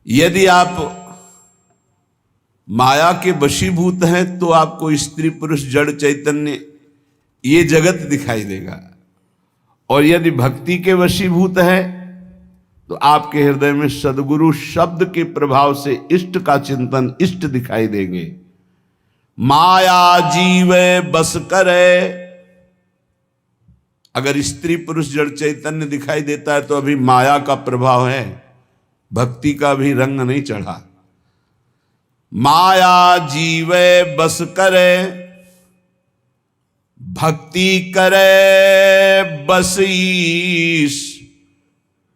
यदि आप माया के वशीभूत हैं तो आपको स्त्री पुरुष जड़ चैतन्य ये जगत दिखाई देगा, और यदि भक्ति के वशीभूत है तो आपके हृदय में सद्गुरु शब्द के प्रभाव से इष्ट का चिंतन, इष्ट दिखाई देंगे। माया जीवे बस करे, अगर स्त्री पुरुष जड़ चैतन्य दिखाई देता है तो अभी माया का प्रभाव है, भक्ति का भी रंग नहीं चढ़ा। माया जीवे बस करे, भक्ति करे बस ईश,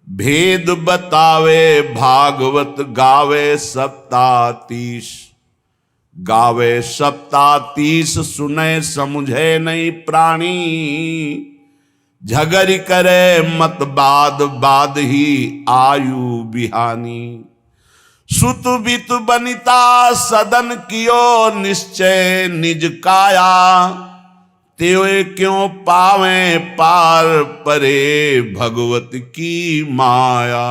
भेद बतावे भागवत गावे सप्तातीश। गावे सप्तातीश सुने समुझे नहीं प्राणी, झगरी करे मत बाद बाद ही आयु बिहानी। सुत बित बनिता सदन कियो निश्चय निज काया, त्यों क्यों पावे पार परे भगवत की माया।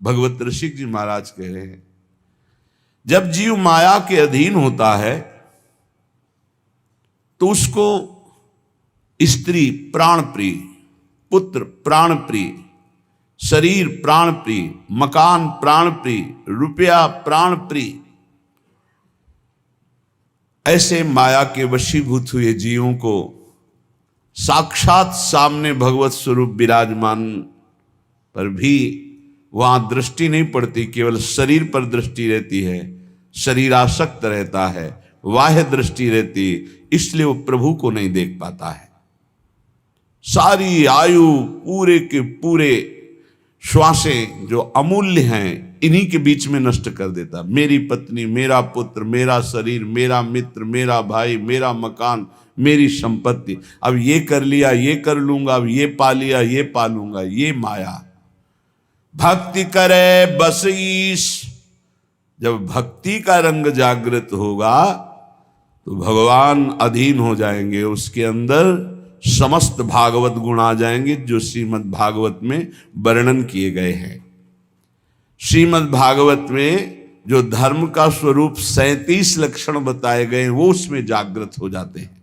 भगवत ऋषिक जी महाराज कह रहे हैं, जब जीव माया के अधीन होता है तो उसको स्त्री प्राण प्रिय, पुत्र प्राण प्रिय, शरीर प्राण प्रिय, मकान प्राण प्रिय, रुपया प्राण प्रिय, ऐसे माया के वशीभूत हुए जीवों को साक्षात सामने भगवत स्वरूप विराजमान पर भी वहां दृष्टि नहीं पड़ती, केवल शरीर पर दृष्टि रहती है, शरीरासक्त रहता है, बाह्य दृष्टि रहती, इसलिए वो प्रभु को नहीं देख पाता है। सारी आयु, पूरे के पूरे श्वासें जो अमूल्य हैं, इन्हीं के बीच में नष्ट कर देता। मेरी पत्नी, मेरा पुत्र, मेरा शरीर, मेरा मित्र, मेरा भाई, मेरा मकान, मेरी संपत्ति, अब ये कर लिया, ये कर लूंगा, अब ये पा लिया, ये पा लूंगा, ये माया। भक्ति करे बस ईश, जब भक्ति का रंग जागृत होगा तो भगवान अधीन हो जाएंगे, उसके अंदर समस्त भागवत गुण आ जाएंगे जो श्रीमद् भागवत में वर्णन किए गए हैं। श्रीमद् भागवत में जो धर्म का स्वरूप 37 लक्षण बताए गए हैं वो उसमें जागृत हो जाते हैं।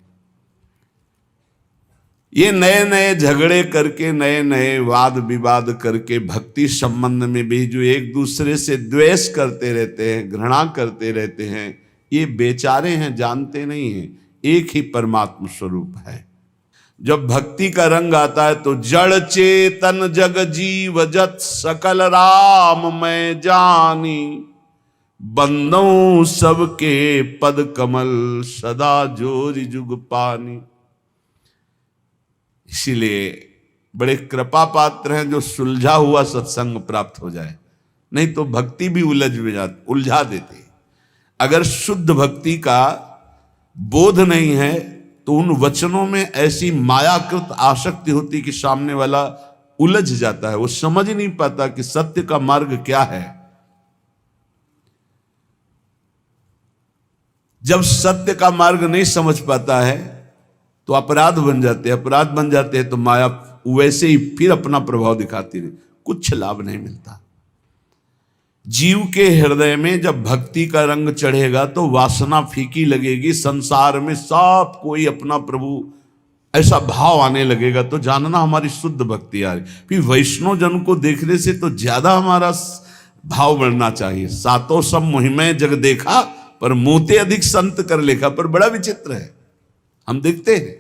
ये नए नए झगड़े करके, नए नए वाद विवाद करके भक्ति संबंध में भी जो एक दूसरे से द्वेष करते रहते हैं, घृणा करते रहते हैं, ये बेचारे हैं, जानते नहीं हैं एक ही परमात्मा स्वरूप है। जब भक्ति का रंग आता है तो जड़ चेतन जग जीव जत सकल राम मैं जानी, बंदों सबके पद कमल सदा जोरि जुग पानी। इसीलिए बड़े कृपा पात्र हैं जो सुलझा हुआ सत्संग प्राप्त हो जाए, नहीं तो भक्ति भी उलझा देते। अगर शुद्ध भक्ति का बोध नहीं है तो उन वचनों में ऐसी मायाकृत आसक्ति होती कि सामने वाला उलझ जाता है, वो समझ नहीं पाता कि सत्य का मार्ग क्या है। जब सत्य का मार्ग नहीं समझ पाता है तो अपराध बन जाते हैं, अपराध बन जाते हैं तो माया वैसे ही फिर अपना प्रभाव दिखाती रही, कुछ लाभ नहीं मिलता। जीव के हृदय में जब भक्ति का रंग चढ़ेगा तो वासना फीकी लगेगी, संसार में सब कोई अपना प्रभु, ऐसा भाव आने लगेगा तो जानना हमारी शुद्ध भक्ति आ रही। फिर वैष्णव जन को देखने से तो ज्यादा हमारा भाव बढ़ना चाहिए। सातों सब मुहिमें जग देखा, पर मोते अधिक संत कर लेखा। पर बड़ा विचित्र है, हम देखते हैं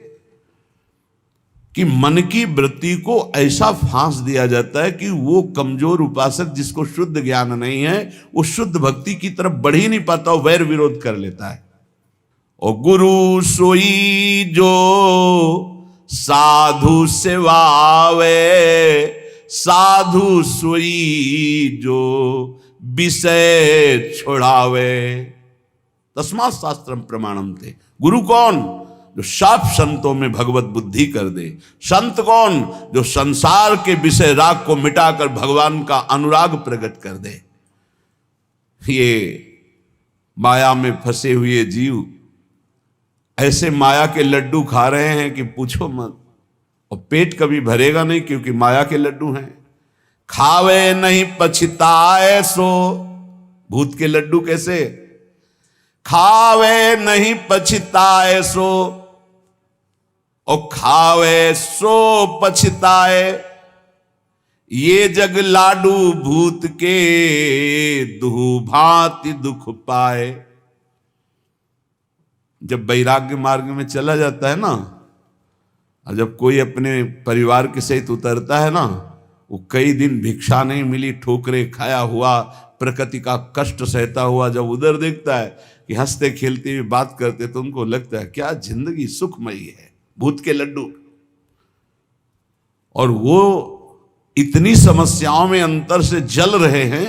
कि मन की वृत्ति को ऐसा फांस दिया जाता है कि वो कमजोर उपासक जिसको शुद्ध ज्ञान नहीं है वो शुद्ध भक्ति की तरफ बढ़ ही नहीं पाता, वो वैर विरोध कर लेता है। और गुरु सोई जो साधु सेवावे, साधु सोई जो विषय छोड़ावे, तस्मात् शास्त्रम प्रमाणम थे। गुरु कौन? जो साफ संतों में भगवत बुद्धि कर दे। संत कौन? जो संसार के विषय राग को मिटाकर भगवान का अनुराग प्रकट कर दे। ये माया में फंसे हुए जीव ऐसे माया के लड्डू खा रहे हैं कि पूछो मत, और पेट कभी भरेगा नहीं क्योंकि माया के लड्डू हैं। खावे नहीं पछताए सो, भूत के लड्डू कैसे? खावे नहीं पछताए सो, और खावे सो पछताए, ये जग लाडू भूत के दुहु भांति दुख पाए। जब वैराग्य मार्ग में चला जाता है ना, और जब कोई अपने परिवार के सहित उतरता है ना, वो कई दिन भिक्षा नहीं मिली, ठोकरे खाया हुआ, प्रकृति का कष्ट सहता हुआ जब उधर देखता है कि हंसते खेलते हुए बात करते, तो उनको लगता है क्या जिंदगी सुखमयी है, भूत के लड्डू। और वो इतनी समस्याओं में अंतर से जल रहे हैं,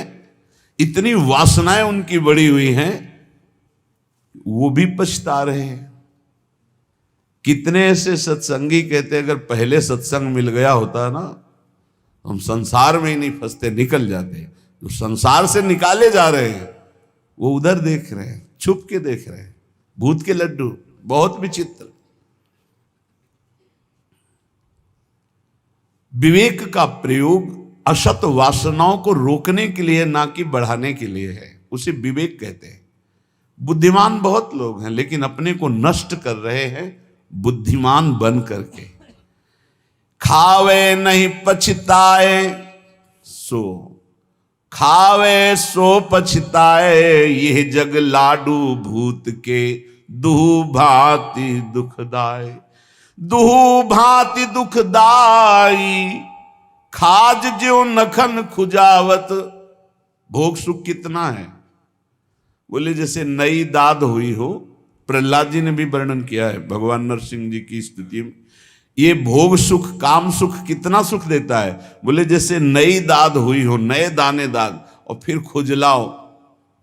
इतनी वासनाएं उनकी बढ़ी हुई हैं, वो भी पछता रहे हैं। कितने ऐसे सत्संगी कहते अगर पहले सत्संग मिल गया होता ना, हम संसार में ही नहीं फंसते, निकल जाते। जो संसार से निकाले जा रहे हैं वो उधर देख रहे हैं, छुप के देख रहे हैं, भूत के लड्डू। बहुत विचित्र। विवेक का प्रयोग असत वासनाओं को रोकने के लिए, ना कि बढ़ाने के लिए है, उसे विवेक कहते हैं। बुद्धिमान बहुत लोग हैं, लेकिन अपने को नष्ट कर रहे हैं बुद्धिमान बन करके। खावे नहीं पछताए सो, खावे सो पछताए, यह जग लाडू भूत के दुहु भांति दुखदाय। दुहु भांति दुखदाई, खाज ज्यों नखन खुजावत। भोग सुख कितना है? बोले जैसे नई दाद हुई हो। प्रहलाद जी ने भी वर्णन किया है भगवान नरसिंह जी की स्तुति में। ये भोग सुख, काम सुख कितना सुख देता है? बोले जैसे नई दाद हुई हो, नए दाने दाद, और फिर खुजलाओ,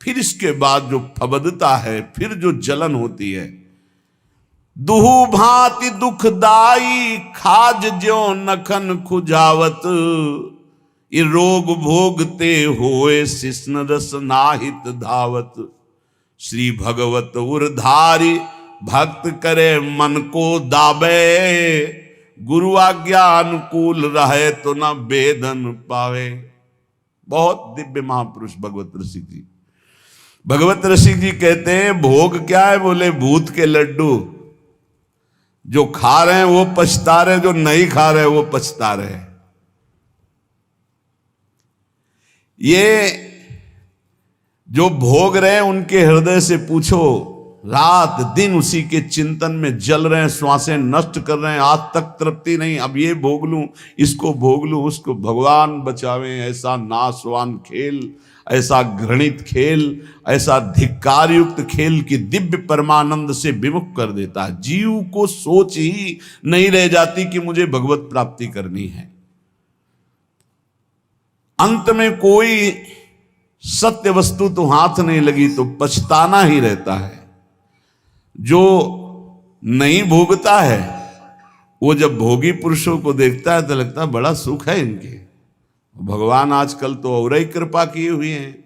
फिर इसके बाद जो फबदता है, फिर जो जलन होती है। दुहु भांति दुखदाई, खाज ज्यों नखन खुजावत। ये रोग भोगते होए शिष्ण रस नाहित धावत। श्री भगवत उरधारी, भक्त करे मन को दाबे। गुरु आज्ञा अनुकूल रहे तो न वेदन पावे। बहुत दिव्य महापुरुष भगवत रसिक जी। भगवत रसिक जी कहते हैं भोग क्या है? बोले भूत के लड्डू। जो खा रहे हैं वो पछता रहे, जो नहीं खा रहे वो पछता रहे। ये जो भोग रहे हैं उनके हृदय से पूछो, रात दिन उसी के चिंतन में जल रहे हैं, श्वासें नष्ट कर रहे हैं, आज तक तृप्ति नहीं, अब ये भोग लूं, इसको भोग लूं, उसको। भगवान बचावे ऐसा नाशवान खेल, ऐसा घृणित खेल, ऐसा धिक्कार युक्त खेल कि दिव्य परमानंद से विमुख कर देता है। जीव को सोच ही नहीं रह जाती कि मुझे भगवत प्राप्ति करनी है। अंत में कोई सत्य वस्तु तो हाथ नहीं लगी तो पछताना ही रहता है। जो नहीं भोगता है वो जब भोगी पुरुषों को देखता है तो लगता है बड़ा सुख है इनके। भगवान आजकल तो और ही कृपा किए हुए हैं,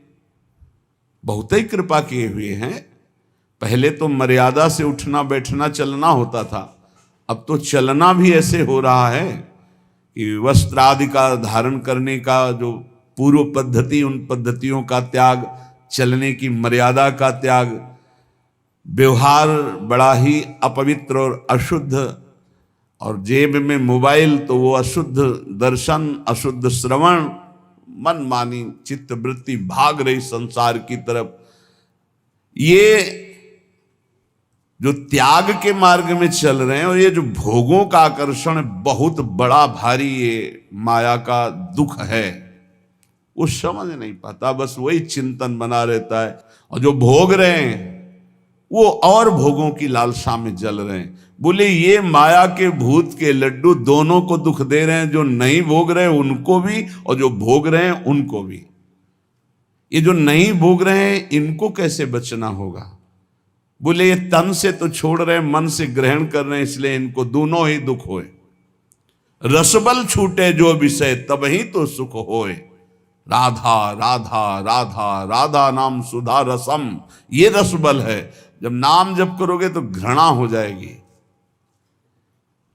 बहुत ही कृपा किए हुए हैं। पहले तो मर्यादा से उठना बैठना चलना होता था, अब तो चलना भी ऐसे हो रहा है कि वस्त्र आदि का धारण करने का जो पूर्व पद्धति, उन पद्धतियों का त्याग, चलने की मर्यादा का त्याग, व्यवहार बड़ा ही अपवित्र और अशुद्ध, और जेब में मोबाइल तो वो अशुद्ध दर्शन, अशुद्ध श्रवण, मन मानी चित्त वृत्ति भाग रही संसार की तरफ। ये जो त्याग के मार्ग में चल रहे हैं और ये जो भोगों का आकर्षण बहुत बड़ा भारी ये माया का दुख है, वो समझ नहीं पाता, बस वही चिंतन बना रहता है। और जो भोग रहे हैं वो और भोगों की लालसा में जल रहे हैं। बोले ये माया के भूत के लड्डू दोनों को दुख दे रहे हैं, जो नहीं भोग रहे हैं उनको भी और जो भोग रहे हैं उनको भी। ये जो नहीं भोग रहे हैं इनको कैसे बचना होगा? बोले ये तन से तो छोड़ रहे हैं, मन से ग्रहण कर रहे हैं, इसलिए इनको दोनों ही दुख होए। रसबल छूटे जो विषय तब ही तो सुख होए। राधा राधा राधा राधा नाम सुधा रसम, ये रसबल है। जब नाम जप करोगे तो घृणा हो जाएगी।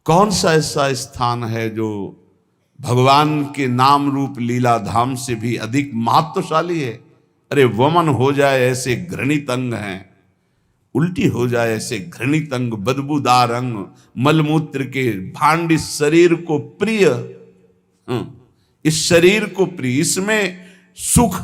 कौन सा ऐसा स्थान है जो भगवान के नाम रूप लीला धाम से भी अधिक महत्वशाली है। अरे वमन हो जाए ऐसे घृणित अंग हैं, उल्टी हो जाए ऐसे घृणित अंग, बदबूदार अंग, मलमूत्र के भांड इस शरीर को प्रिय, इस शरीर को प्रिय, इसमें सुख